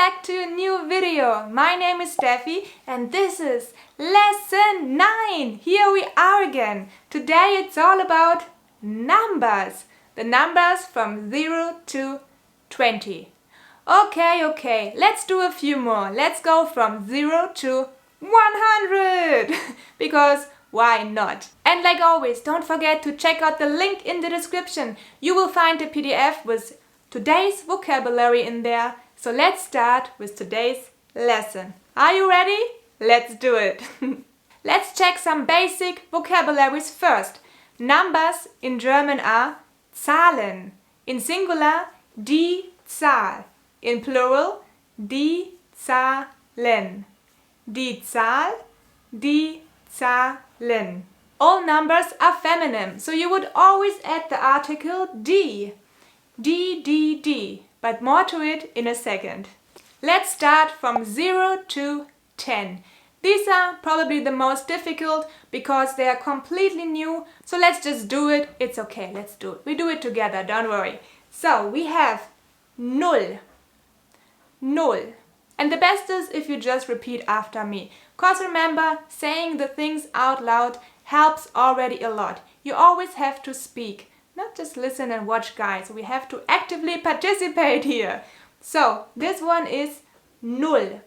back to a new video. My name is Steffi and this is lesson 9. Here we are again. Today it's all about numbers. The numbers from 0 to 20. Okay, let's do a few more. Let's go from 0 to 100. Because why not? And like always, don't forget to check out the link in the description. You will find a PDF with today's vocabulary in there. So let's start with today's lesson. Are you ready? Let's do it. Let's check some basic vocabularies first. Numbers in German are Zahlen. In singular, die Zahl. In plural, die Zahlen. Die Zahl, die Zahlen. All numbers are feminine, so you would always add the article die. Die. But more to it in a second. Let's start from 0 to 10. These are probably the most difficult because they are completely new. So let's just do it. It's okay, let's do it. We do it together, don't worry. So we have null. And the best is if you just repeat after me. Cause remember, saying the things out loud helps already a lot. You always have to speak. Not just listen and watch, guys. We have to actively participate here. So, this one is null.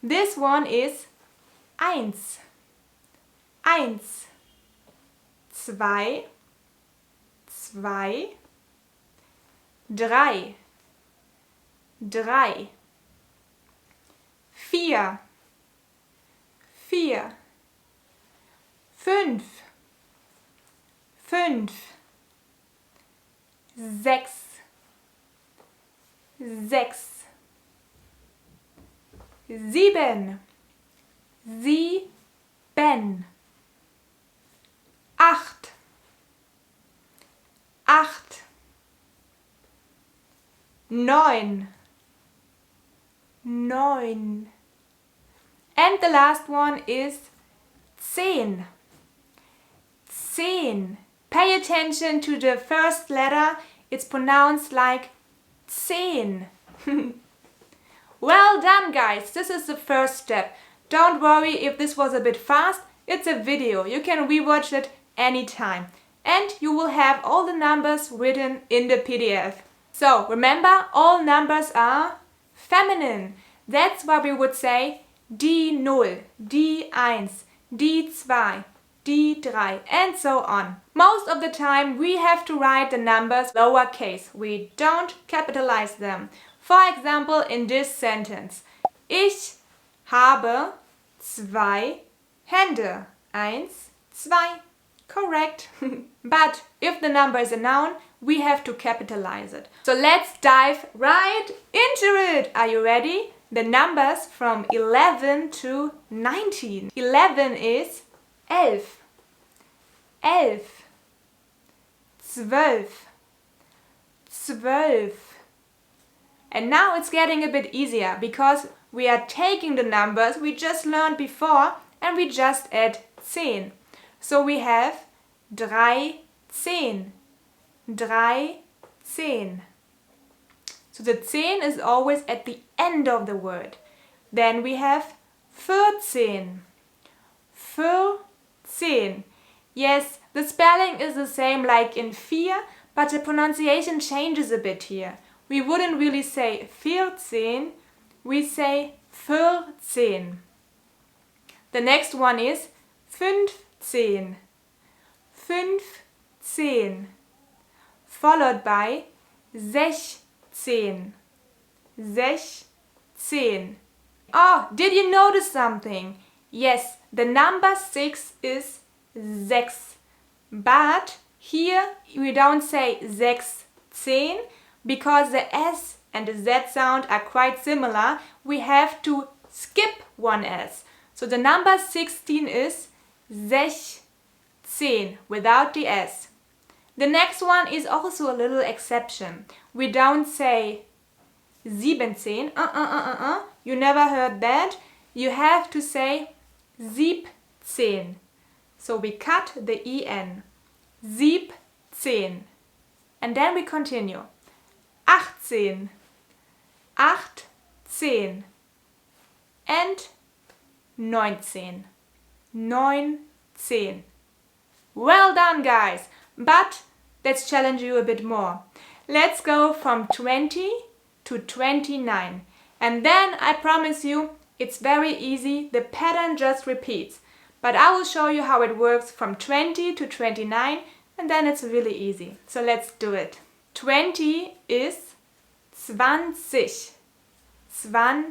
This one is eins. Zwei. Drei. Vier. Fünf. Sechs. Sieben. Acht. Neun. And the last one is 10. Pay attention to the first letter. It's pronounced like 10. Well done, guys. This is the first step. Don't worry if this was a bit fast. It's a video. You can rewatch it anytime. And you will have all the numbers written in the PDF. So remember, all numbers are feminine. That's why we would say die Null, die Eins, die Zwei, die Drei, and so on. Most of the time we have to write the numbers lowercase. We don't capitalize them. For example, in this sentence. Ich habe 2 Hände. 1, 2. Correct. But if the number is a noun, we have to capitalize it. So let's dive right into it. Are you ready? The numbers from 11 to 19. 11 is 11. 12. And now it's getting a bit easier because we are taking the numbers we just learned before and we just add 10. So we have 13. So the 10 is always at the end of the word. Then we have 14. Yes, the spelling is the same like in vier, but the pronunciation changes a bit here. We wouldn't really say 14, we say 14. The next one is 15. Followed by 16. Oh, did you notice something? Yes, the number 6 is 6. But here we don't say 16 because the S and the Z sound are quite similar. We have to skip one S. So the number 16 is 16 without the S. The next one is also a little exception. We don't say 17. You never heard that. You have to say 17. So we cut the EN. 17. And then we continue. 18. 18 and 19. 19. Well done, guys! But let's challenge you a bit more. Let's go from 20 to 29. And then I promise you, it's very easy. The pattern just repeats. But I will show you how it works from 20 to 29, and then it's really easy. So let's do it. 20 is 20. 20.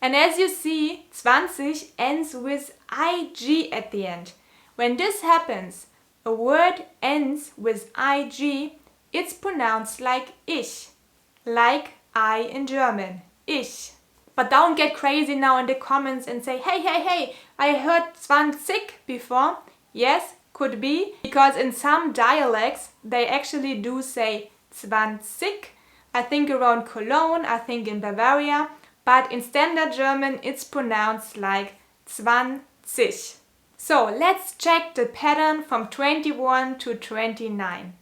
And as you see, 20 ends with ig at the end. When this happens, a word ends with ig, it's pronounced like ich, like I in German, ich. But don't get crazy now in the comments and say, hey, I heard 20 before. Yes, could be, because in some dialects they actually do say 20. I think around Cologne, I think in Bavaria, but in standard German it's pronounced like 20. So let's check the pattern from 21 to 29.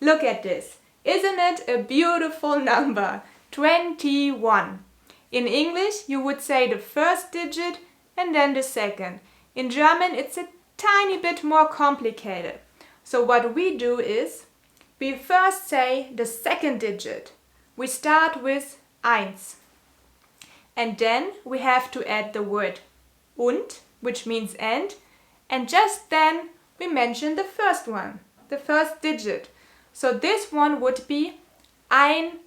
Look at this. Isn't it a beautiful number? 21. In English you would say the first digit and then the second. In German it's a tiny bit more complicated. So what we do is, we first say the second digit. We start with 1. And then we have to add the word und, which means and just then we mention the first one, the first digit. So this one would be 21.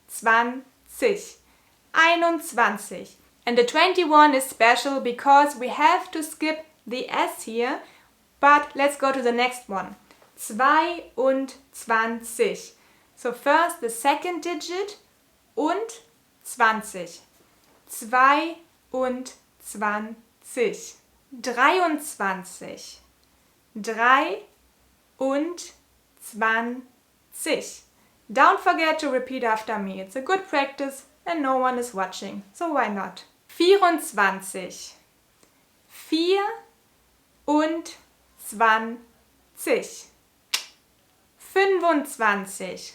21. And the 21 is special because we have to skip the S here, but let's go to the next one. 22. So first the second digit und 20. 22. 23. 23. Don't forget to repeat after me. It's a good practice and no one is watching, so why not? 24. 24. 25. 25. 26. 27.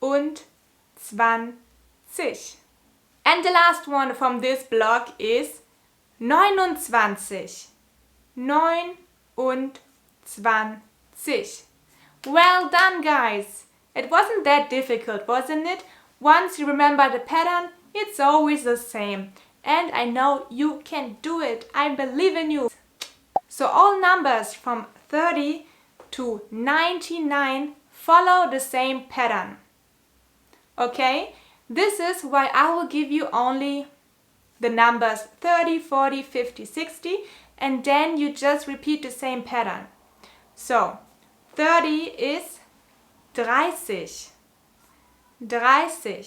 28. 28. And the last one from this block is 29. 29. Well done, guys! It wasn't that difficult, wasn't it? Once you remember the pattern, it's always the same. And I know you can do it. I believe in you. So all numbers from 30 to 99 follow the same pattern. Okay? This is why I will give you only the numbers 30, 40, 50, 60, and then you just repeat the same pattern. So 30 is 30. 30.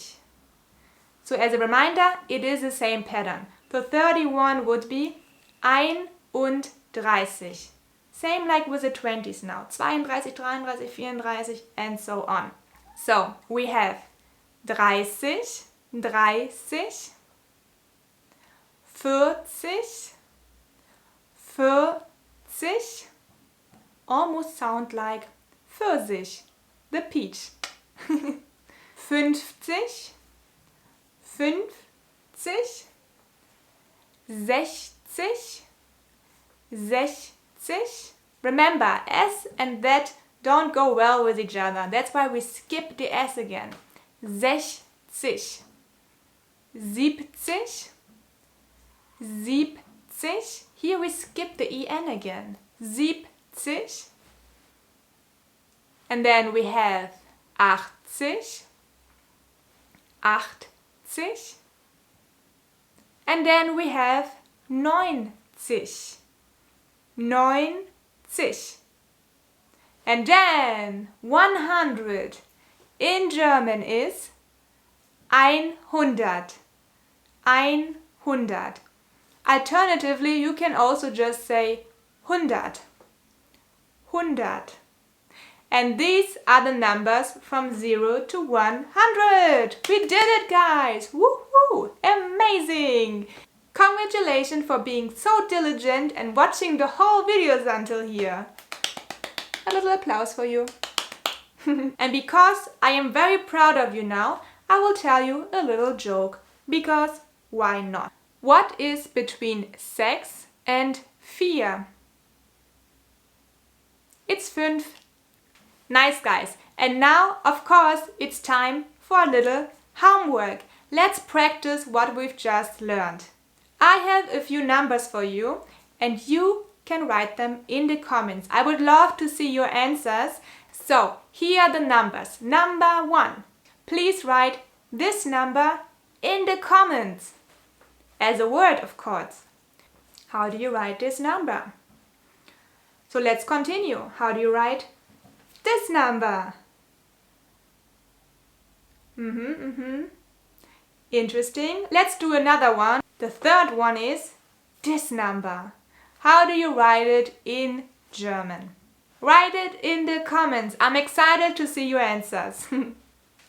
So as a reminder, it is the same pattern. So 31 would be 31. Same like with the 20s now. 32, 33, 34 and so on. So we have 30, 30, 40, 40, almost sound like Pfirsich, the peach. 50, 50, 60, 60. Remember, S and that don't go well with each other. That's why we skip the S again. 60, 70, 70. Here we skip the EN again. 70. And then we have 80, 80. And then we have 90, 90. And then 100 in German is 100. 100. Alternatively, you can also just say 100. 100. And these are the numbers from 0 to 100. We did it, guys! Woohoo! Amazing! Congratulations for being so diligent and watching the whole videos until here. A little applause for you. And because I am very proud of you now, I will tell you a little joke. Because why not? What is between 6 and 4? It's 5. Nice, guys. And now, of course, it's time for a little homework. Let's practice what we've just learned. I have a few numbers for you and you can write them in the comments. I would love to see your answers. So, here are the numbers. Number 1. Please write this number in the comments. As a word, of course. How do you write this number? So let's continue. How do you write this number? Interesting. Let's do another one. The third one is this number. How do you write it in German? Write it in the comments. I'm excited to see your answers.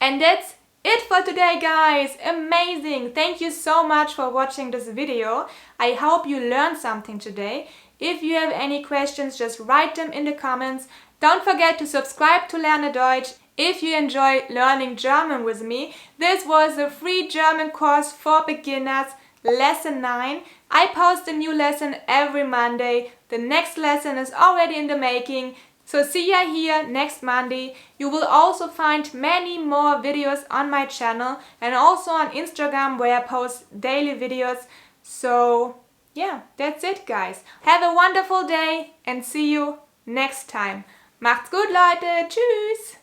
And that's it for today, guys. Amazing. Thank you so much for watching this video. I hope you learned something today. If you have any questions, just write them in the comments. Don't forget to subscribe to LerneDeutsch. If you enjoy learning German with me, this was a free German course for beginners, lesson 9. I post a new lesson every Monday. The next lesson is already in the making. So see ya here next Monday. You will also find many more videos on my channel and also on Instagram where I post daily videos. So yeah, that's it, guys. Have a wonderful day and see you next time. Macht's gut, Leute. Tschüss.